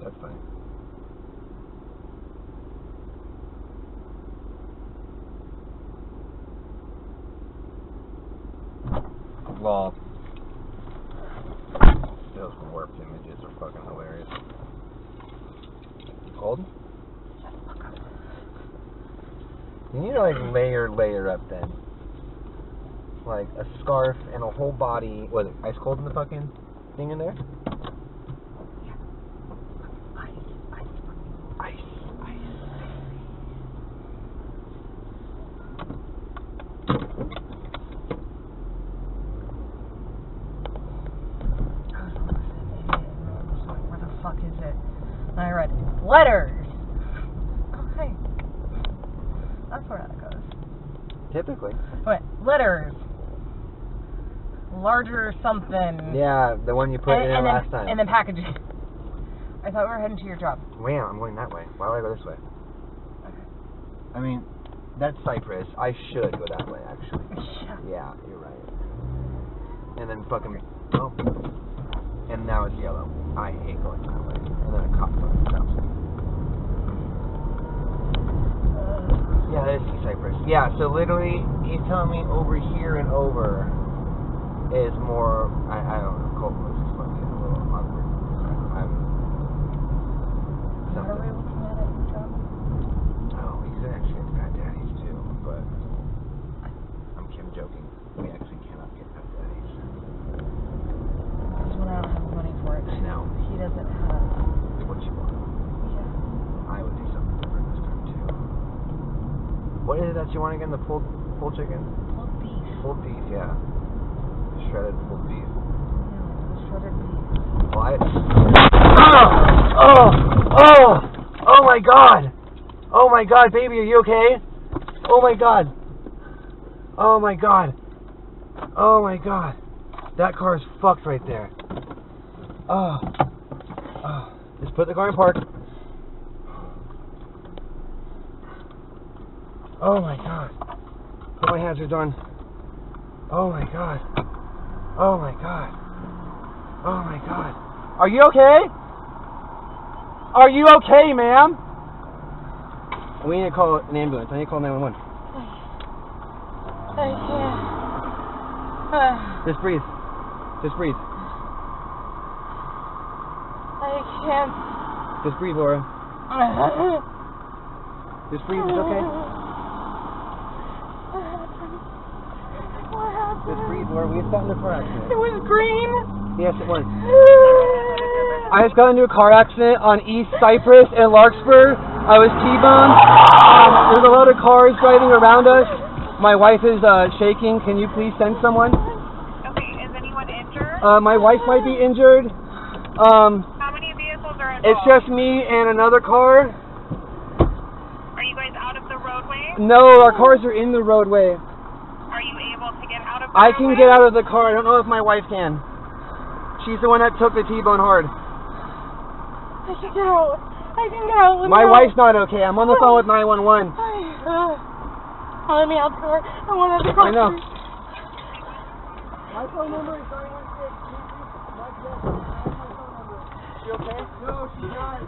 That's funny. Lol. Those warped images are fucking hilarious. You cold? You need to like layer up then. Like a scarf and a whole body. Was it ice cold in the fucking thing in there? I read letters. Oh, hey. That's where that goes. Typically. Wait, letters. Larger something. Yeah, the one you put in last time. And then packaging. I thought we were heading to your job. Wait, I'm going that way. Why would I go this way? Okay. I mean, that's Cypress. I should go that way, actually. Yeah. Yeah, you're right. And then fucking... Oh. And now it's yellow. I hate going that way. And then a cop fucking stops me. Yeah, that is East Cypress. Yeah, so literally, he's telling me over here and over is more... I don't know. Cold Coast is fucking a little awkward. What are we looking at your job? Oh, we could actually get Fat Daddies too, but I'm joking. We actually cannot get Fat Daddies. Because when I don't have money for it. I know. He doesn't have... What you want? Yeah. I would do something different this time too. What is it that you want again? The pulled chicken? Pulled beef. Pulled beef, yeah. Shredded pulled beef. Yeah, the shredded beef. Well, Oh my god! Oh my god, baby, are you okay? Oh my god. Oh my god. Oh my god. That car is fucked right there. Oh. Just put the car in park. Oh my god. Put my hazards on. Oh my god. Oh my god. Oh my god. Are you okay? Are you okay, ma'am? We need to call an ambulance. I need to call 911. I can't. Just breathe. Just breathe. I can't. Just breathe, Laura. Just breathe. It's okay. What happened? Just breathe, Laura. We just got into a car accident. It was green. Yes, it was. I just got into a car accident on East Cypress and Larkspur. I was T-boned. There's a lot of cars driving around us. My wife is shaking. Can you please send someone? Okay, is anyone injured? My wife might be injured. How many vehicles are involved? It's just me and another car. Are you guys out of the roadway? No, our cars are in the roadway. Are you able to get out of the I roadway? can get out of the car. I don't know if my wife can. She's the one that took the T-bone hard. I can get out. I can get out. My wife's not okay. I'm on the phone with 911. Let me out the car. I want to I know. My phone number is 916. You okay? No, she's not.